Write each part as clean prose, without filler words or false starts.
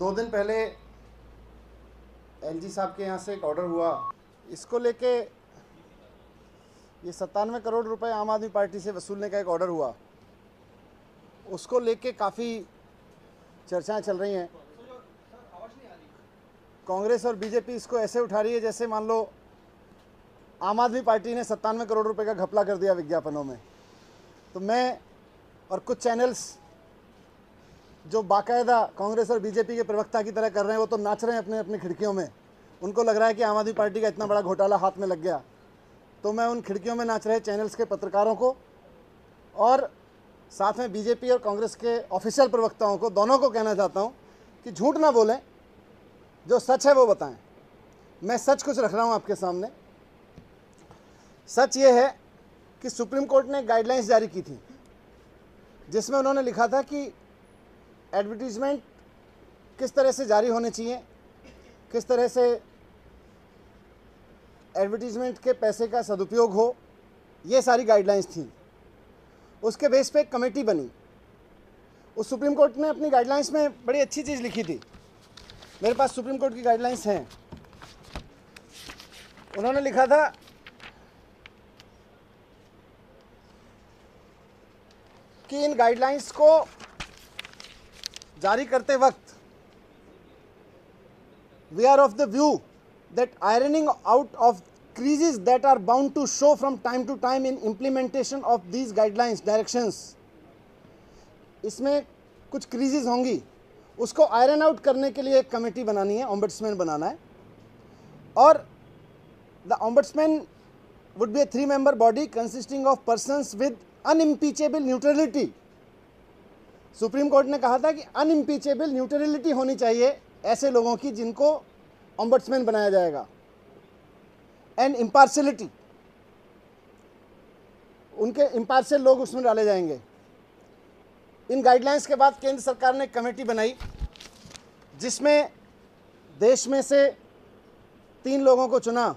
2 दिन पहले एलजी साहब के यहाँ से एक ऑर्डर हुआ, इसको लेके ये 97 करोड़ रुपए आम आदमी पार्टी से वसूलने का एक ऑर्डर हुआ, उसको लेके काफ़ी चर्चाएं चल रही हैं। कांग्रेस और बीजेपी इसको ऐसे उठा रही है जैसे मान लो आम आदमी पार्टी ने 97 करोड़ रुपए का घपला कर दिया विज्ञापनों में। तो मैं और कुछ चैनल्स जो बाकायदा कांग्रेस और बीजेपी के प्रवक्ता की तरह कर रहे हैं, वो तो नाच रहे हैं अपने अपनी खिड़कियों में। उनको लग रहा है कि आम आदमी पार्टी का इतना बड़ा घोटाला हाथ में लग गया। तो मैं उन खिड़कियों में नाच रहे चैनल्स के पत्रकारों को और साथ में बीजेपी और कांग्रेस के ऑफिशियल प्रवक्ताओं को, दोनों को कहना चाहता हूं कि झूठ ना बोलें, जो सच है वो बताएं। मैं सच कुछ रख रहा हूं आपके सामने। सच ये है कि सुप्रीम कोर्ट ने गाइडलाइंस जारी की थी जिसमें उन्होंने लिखा था कि एडवर्टीजमेंट किस तरह से जारी होने चाहिए, किस तरह से एडवर्टीजमेंट के पैसे का सदुपयोग हो, ये सारी गाइडलाइंस थी। उसके बेस पे एक कमेटी बनी। उस सुप्रीम कोर्ट ने अपनी गाइडलाइंस में बड़ी अच्छी चीज़ लिखी थी। मेरे पास सुप्रीम कोर्ट की गाइडलाइंस हैं। उन्होंने लिखा था कि इन गाइडलाइंस को जारी करते वक्त we are of the view that ironing out of creases that are bound to show from time to time in implementation of these guidelines directions, इसमें कुछ क्रीजेज होंगी, उसको आयरन आउट करने के लिए एक कमेटी बनानी है, ओम्बड्समैन बनाना है। और the ombudsman would be a 3-member body consisting of persons with unimpeachable neutrality. Supreme court ने कहा था कि अनइम्पीचेबल न्यूट्रलिटी होनी चाहिए ऐसे लोगों की जिनको ओम्बड्समैन बनाया जाएगा, एंड इम्पार्शियलिटी, उनके इम्पार्शियल लोग उसमें डाले जाएंगे। इन गाइडलाइंस के बाद केंद्र सरकार ने एक कमेटी बनाई जिसमें देश में से 3 लोगों को चुना,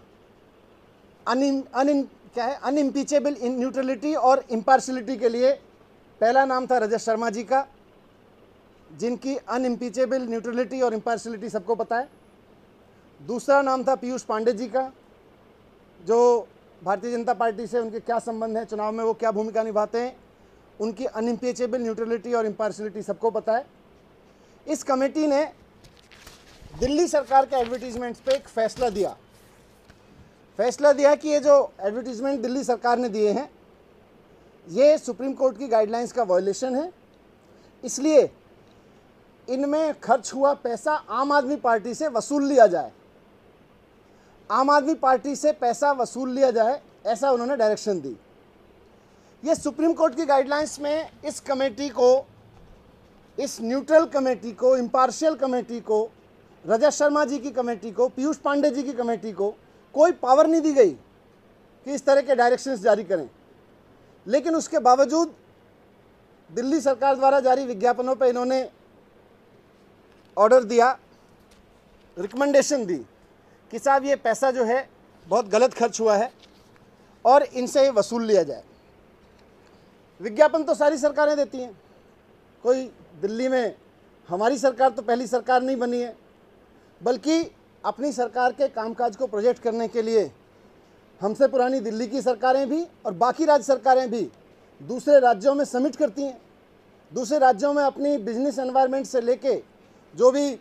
अनइम्पीचेबल न्यूट्रलिटी और इम्पार्शियलिटी के लिए। पहला नाम था रजत शर्मा जी का, जिनकी अनइम्पीचेबल न्यूट्रलिटी और इम्पार्शियलिटी सबको पता है। दूसरा नाम था पीयूष पांडे जी का, जो भारतीय जनता पार्टी से उनके क्या संबंध है, चुनाव में वो क्या भूमिका निभाते हैं, उनकी अनइम्पीचेबल न्यूट्रलिटी और इम्पार्शियलिटी सबको पता है। इस कमेटी ने दिल्ली सरकार के एडवर्टीजमेंट्स पे एक फैसला दिया कि ये जो एडवर्टीजमेंट दिल्ली सरकार ने दिए हैं ये सुप्रीम कोर्ट की गाइडलाइंस का वायलेशन है, इसलिए इनमें खर्च हुआ पैसा आम आदमी पार्टी से वसूल लिया जाए। आम आदमी पार्टी से पैसा वसूल लिया जाए, ऐसा उन्होंने डायरेक्शन दी। ये सुप्रीम कोर्ट की गाइडलाइंस में इस कमेटी को, इस न्यूट्रल कमेटी को, इम्पार्शियल कमेटी को, रजत शर्मा जी की कमेटी को, पीयूष पांडे जी की कमेटी को कोई पावर नहीं दी गई कि इस तरह के डायरेक्शंस जारी करें। लेकिन उसके बावजूद दिल्ली सरकार द्वारा जारी विज्ञापनों पर इन्होंने ऑर्डर दिया, रिकमेंडेशन दी कि साहब ये पैसा जो है बहुत गलत खर्च हुआ है और इनसे वसूल लिया जाए। विज्ञापन तो सारी सरकारें देती हैं, कोई दिल्ली में हमारी सरकार तो पहली सरकार नहीं बनी है, बल्कि अपनी सरकार के कामकाज को प्रोजेक्ट करने के लिए हमसे पुरानी दिल्ली की सरकारें भी और बाकी राज्य सरकारें भी दूसरे राज्यों में समिट करती हैं। दूसरे राज्यों में अपनी बिजनेस एनवायरनमेंट से लेके जो भी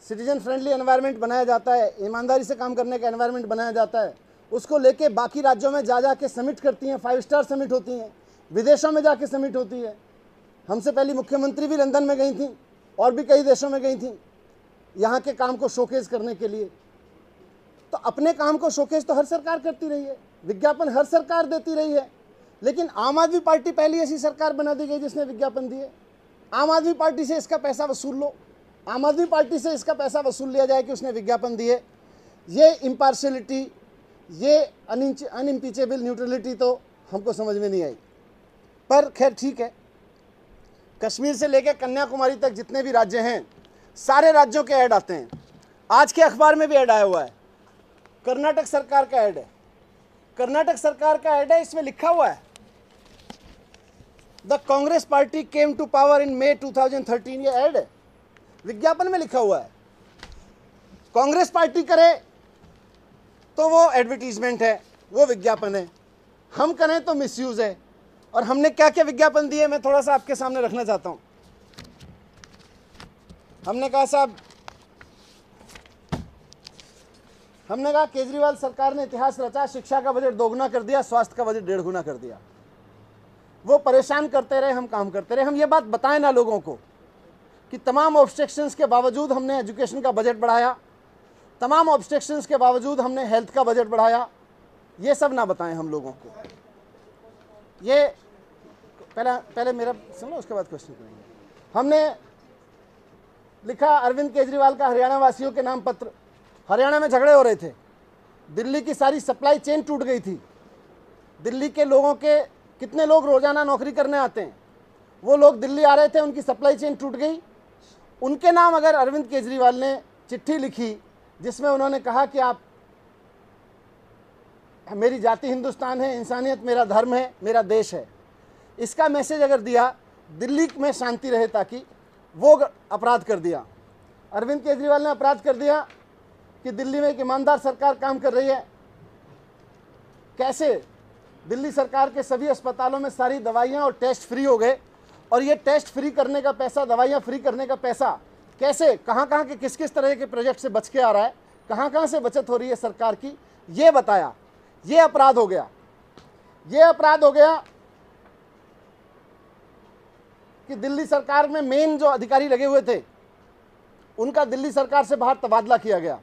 सिटीजन फ्रेंडली एनवायरनमेंट बनाया जाता है, ईमानदारी से काम करने का एनवायरनमेंट बनाया जाता है, उसको लेके बाकी राज्यों में जा के समिट करती हैं। 5 स्टार समिट होती हैं, विदेशों में जाके समिट होती है। हमसे पहली मुख्यमंत्री भी लंदन में गई थी और भी कई देशों में गई थी यहाँ के काम को शोकेस करने के लिए। तो अपने काम को शोकेस तो हर सरकार करती रही है, विज्ञापन हर सरकार देती रही है, लेकिन आम आदमी पार्टी पहली ऐसी सरकार बना दी गई जिसने विज्ञापन दिए। आम आदमी पार्टी से इसका पैसा वसूल लो, आम आदमी पार्टी से इसका पैसा वसूल लिया जाए कि उसने विज्ञापन दिए। ये इम्पार्शियलिटी, ये अनइम्पीचेबल न्यूट्रलिटी तो हमको समझ में नहीं आई। पर खैर ठीक है, कश्मीर से लेकर कन्याकुमारी तक जितने भी राज्य हैं, सारे राज्यों के ऐड आते हैं। आज के अखबार में भी ऐड आया हुआ है, कर्नाटक सरकार का ऐड है। कर्नाटक सरकार का ऐड है, इसमें लिखा हुआ है the Congress party came to power in May 2013, ये ऐड है। विज्ञापन में लिखा हुआ है। कांग्रेस पार्टी करे तो वो एडवर्टीजमेंट है, वो विज्ञापन है, हम करें तो मिसयूज है। और हमने क्या क्या विज्ञापन दिए मैं थोड़ा सा आपके सामने रखना चाहता हूं। हमने कहा केजरीवाल सरकार ने इतिहास रचा, शिक्षा का बजट दोगुना कर दिया, स्वास्थ्य का बजट 1.5 गुना कर दिया। वो परेशान करते रहे, हम काम करते रहे। हम ये बात बताएं ना लोगों को कि तमाम ऑब्स्ट्रक्शंस के बावजूद हमने एजुकेशन का बजट बढ़ाया, तमाम ऑब्स्ट्रक्शंस के बावजूद हमने हेल्थ का बजट बढ़ाया। ये सब ना बताएं हम लोगों को। ये पहले मेरा सुनो, उसके बाद क्वेश्चन करेंगे। हमने लिखा अरविंद केजरीवाल का हरियाणा वासियों के नाम पत्र। हरियाणा में झगड़े हो रहे थे, दिल्ली की सारी सप्लाई चेन टूट गई थी। दिल्ली के लोगों के कितने लोग रोजाना नौकरी करने आते हैं, वो लोग दिल्ली आ रहे थे, उनकी सप्लाई चेन टूट गई। उनके नाम अगर अरविंद केजरीवाल ने चिट्ठी लिखी जिसमें उन्होंने कहा कि आप, मेरी जाति हिंदुस्तान है, इंसानियत मेरा धर्म है, मेरा देश है, इसका मैसेज अगर दिया दिल्ली में शांति रहे, ताकि वो अपराध कर दिया। अरविंद केजरीवाल ने अपराध कर दिया कि दिल्ली में एक ईमानदार सरकार काम कर रही है। कैसे दिल्ली सरकार के सभी अस्पतालों में सारी दवाइयां और टेस्ट फ्री हो गए, और ये टेस्ट फ्री करने का पैसा, दवाइयां फ्री करने का पैसा कैसे, कहाँ कहाँ के किस किस तरह के प्रोजेक्ट से बच के आ रहा है, कहाँ कहाँ से बचत हो रही है सरकार की, ये बताया। ये अपराध हो गया। ये अपराध हो गया कि दिल्ली सरकार में मेन जो अधिकारी लगे हुए थे उनका दिल्ली सरकार से बाहर तबादला किया गया।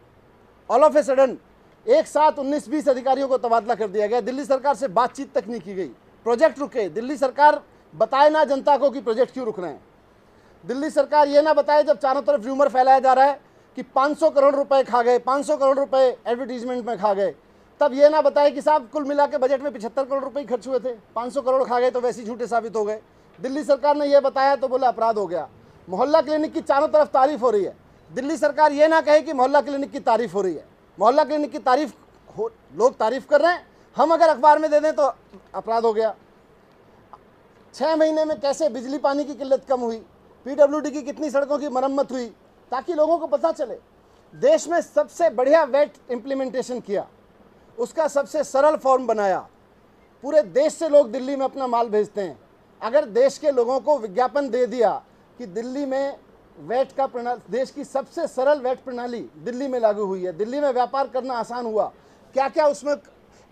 ऑल ऑफ ए सडन एक साथ 19-20 अधिकारियों को तबादला कर दिया गया। दिल्ली सरकार से बातचीत तक नहीं की गई, प्रोजेक्ट रुके। दिल्ली सरकार बताए ना जनता को कि प्रोजेक्ट क्यों रुक रहे हैं। दिल्ली सरकार ये ना बताए, जब चारों तरफ र्यूमर फैलाया जा रहा है कि 500 करोड़ रुपए खा गए, 500 करोड़ रुपए एडवर्टीजमेंट में खा गए, तब ये ना बताए कि साहब कुल मिला के बजट में 75 करोड़ रुपए ही खर्च हुए थे, 500 करोड़ खा गए तो वैसे ही झूठे साबित हो गए। दिल्ली सरकार ने यह बताया तो बोला अपराध हो गया। मोहल्ला क्लिनिक की चारों तरफ तारीफ हो रही है, दिल्ली सरकार ये ना कहे कि मोहल्ला क्लिनिक की तारीफ हो रही है। मोहल्ला क्लिनिक की तारीफ लोग तारीफ कर रहे हैं, हम अगर अखबार में दे दें तो अपराध हो गया। 6 महीने में कैसे बिजली पानी की किल्लत कम हुई, पीडब्ल्यूडी की कितनी सड़कों की मरम्मत हुई, ताकि लोगों को पता चले। देश में सबसे बढ़िया वेट इम्प्लीमेंटेशन किया, उसका सबसे सरल फॉर्म बनाया। पूरे देश से लोग दिल्ली में अपना माल भेजते हैं। अगर देश के लोगों को विज्ञापन दे दिया कि दिल्ली में वेट का प्रणाली, देश की सबसे सरल वेट प्रणाली दिल्ली में लागू हुई है, दिल्ली में व्यापार करना आसान हुआ, क्या क्या उसमें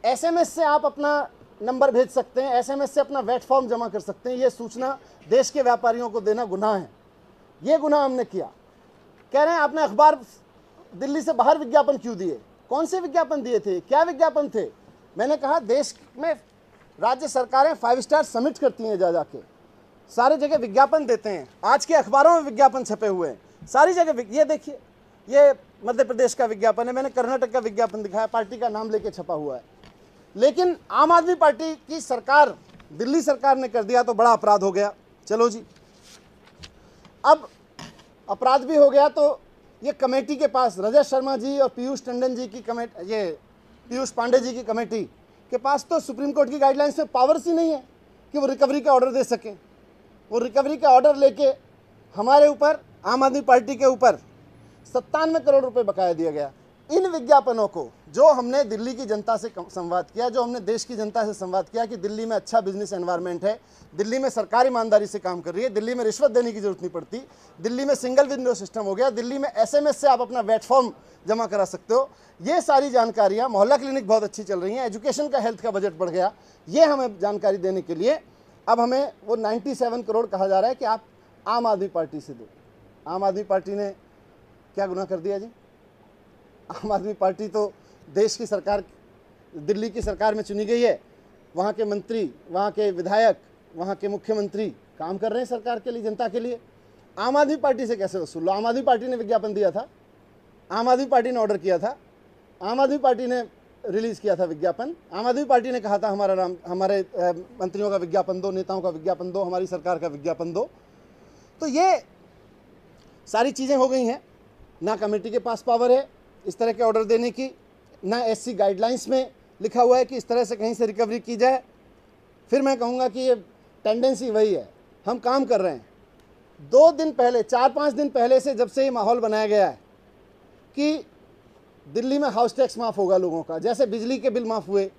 एसएमएस से आप अपना नंबर भेज सकते हैं, एसएमएस से अपना वेट फॉर्म जमा कर सकते हैं, ये सूचना देश के व्यापारियों को देना गुनाह है। ये गुनाह हमने किया। कह रहे हैं आपने अखबार दिल्ली से बाहर विज्ञापन क्यों दिए, कौन से विज्ञापन दिए थे, क्या विज्ञापन थे। मैंने कहा देश में राज्य सरकारें 5 स्टार समिट करती हैं, जा जाके सारी जगह विज्ञापन देते हैं। आज के अखबारों में विज्ञापन छपे हुए हैं सारी जगह। ये देखिए, ये मध्य प्रदेश का विज्ञापन है, मैंने कर्नाटक का विज्ञापन दिखाया, पार्टी का नाम लेके छपा हुआ है। लेकिन आम आदमी पार्टी की सरकार, दिल्ली सरकार ने कर दिया तो बड़ा अपराध हो गया। चलो जी, अब अपराध भी हो गया तो ये कमेटी के पास, रजत शर्मा जी और पीयूष टंडन जी की कमेटी, ये पीयूष पांडे जी की कमेटी के पास तो सुप्रीम कोर्ट की गाइडलाइंस में पावर्स ही नहीं है कि वो रिकवरी का ऑर्डर दे सकें। वो रिकवरी का ऑर्डर लेके हमारे ऊपर, आम आदमी पार्टी के ऊपर 97 करोड़ रुपए बकाया दिया गया। इन विज्ञापनों को जो हमने दिल्ली की जनता से संवाद किया, जो हमने देश की जनता से संवाद किया कि दिल्ली में अच्छा बिजनेस एनवायरनमेंट है, दिल्ली में सरकार ईमानदारी से काम कर रही है, दिल्ली में रिश्वत देने की जरूरत नहीं पड़ती, दिल्ली में सिंगल विंडो सिस्टम हो गया, दिल्ली में एसएमएस से आप अपना वेट फॉर्म जमा करा सकते हो, ये सारी जानकारियाँ, मोहल्ला क्लिनिक बहुत अच्छी चल रही हैं, एजुकेशन का, हेल्थ का बजट बढ़ गया, ये हमें जानकारी देने के लिए अब हमें वो 97 करोड़ कहा जा रहा है कि आप आम आदमी पार्टी से दो। आम आदमी पार्टी ने क्या गुनाह कर दिया जी? आम आदमी पार्टी तो देश की सरकार, दिल्ली की सरकार में चुनी गई है, वहाँ के मंत्री, वहाँ के विधायक, वहाँ के मुख्यमंत्री काम कर रहे हैं सरकार के लिए, जनता के लिए। आम आदमी पार्टी से कैसे वसूल लो? आम आदमी पार्टी ने विज्ञापन दिया था, आम आदमी पार्टी ने ऑर्डर किया था, आम आदमी पार्टी ने रिलीज़ किया था विज्ञापन, आम आदमी पार्टी ने कहा था हमारा नाम, हमारे मंत्रियों का विज्ञापन दो, नेताओं का विज्ञापन दो, हमारी सरकार का विज्ञापन दो। तो ये सारी चीज़ें हो गई हैं। ना कमेटी के पास पावर है इस तरह के ऑर्डर देने की, ना एससी गाइडलाइंस में लिखा हुआ है कि इस तरह से कहीं से रिकवरी की जाए। फिर मैं कहूँगा कि ये टेंडेंसी वही है, हम काम कर रहे हैं, 2 दिन पहले, 4-5 दिन पहले से जब से ये माहौल बनाया गया है कि दिल्ली में हाउस टैक्स माफ़ होगा लोगों का, जैसे बिजली के बिल माफ़ हुए,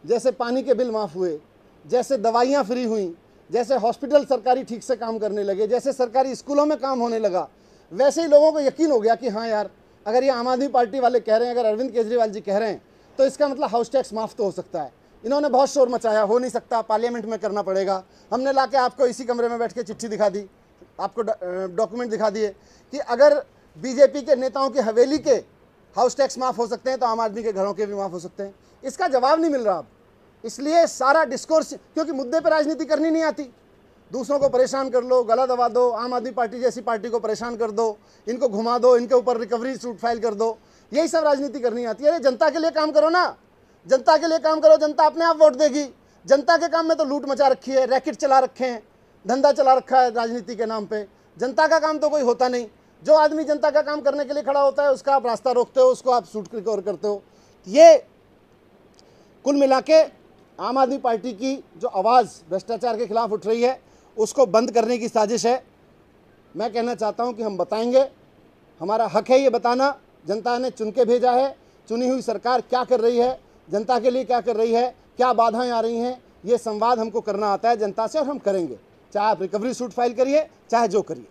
जैसे पानी के बिल माफ़ हुए, जैसे दवाइयाँ फ्री हुई, जैसे हॉस्पिटल सरकारी ठीक से काम करने लगे, जैसे सरकारी स्कूलों में काम होने लगा, वैसे ही लोगों को यकीन हो गया कि हाँ यार, अगर ये आम आदमी पार्टी वाले कह रहे हैं, अगर अरविंद केजरीवाल जी कह रहे हैं, तो इसका मतलब हाउस टैक्स माफ़ तो हो सकता है। इन्होंने बहुत शोर मचाया, हो नहीं सकता, पार्लियामेंट में करना पड़ेगा। हमने लाके आपको इसी कमरे में बैठ के चिट्ठी दिखा दी, आपको डॉक्यूमेंट दिखा दिए कि अगर बीजेपी के नेताओं की हवेली के हाउस टैक्स माफ़ हो सकते हैं तो आम आदमी के घरों के भी माफ़ हो सकते हैं। इसका जवाब नहीं मिल रहा अब, इसलिए सारा डिस्कोर्स, क्योंकि मुद्दे पर राजनीति करनी नहीं आती, दूसरों को परेशान कर लो, गला दबा दो, आम आदमी पार्टी जैसी पार्टी को परेशान कर दो, इनको घुमा दो, इनके ऊपर रिकवरी सूट फाइल कर दो, यही सब राजनीति करनी आती है। अरे जनता के लिए काम करो ना, जनता के लिए काम करो, जनता अपने आप वोट देगी। जनता के काम में तो लूट मचा रखी है, रैकेट चला रखे हैं, धंधा चला रखा है राजनीति के नाम पे। जनता का काम तो कोई होता नहीं। जो आदमी जनता का काम करने के लिए खड़ा होता है उसका आप रास्ता रोकते हो, उसको आप सूट रिकवर करते हो। ये कुल मिला के आम आदमी पार्टी की जो आवाज़ भ्रष्टाचार के खिलाफ उठ रही है उसको बंद करने की साजिश है। मैं कहना चाहता हूं कि हम बताएंगे, हमारा हक है ये बताना। जनता ने चुन के भेजा है, चुनी हुई सरकार क्या कर रही है, जनता के लिए क्या कर रही है, क्या बाधाएं आ रही हैं, ये संवाद हमको करना आता है जनता से और हम करेंगे, चाहे आप रिकवरी सूट फाइल करिए, चाहे जो करिए।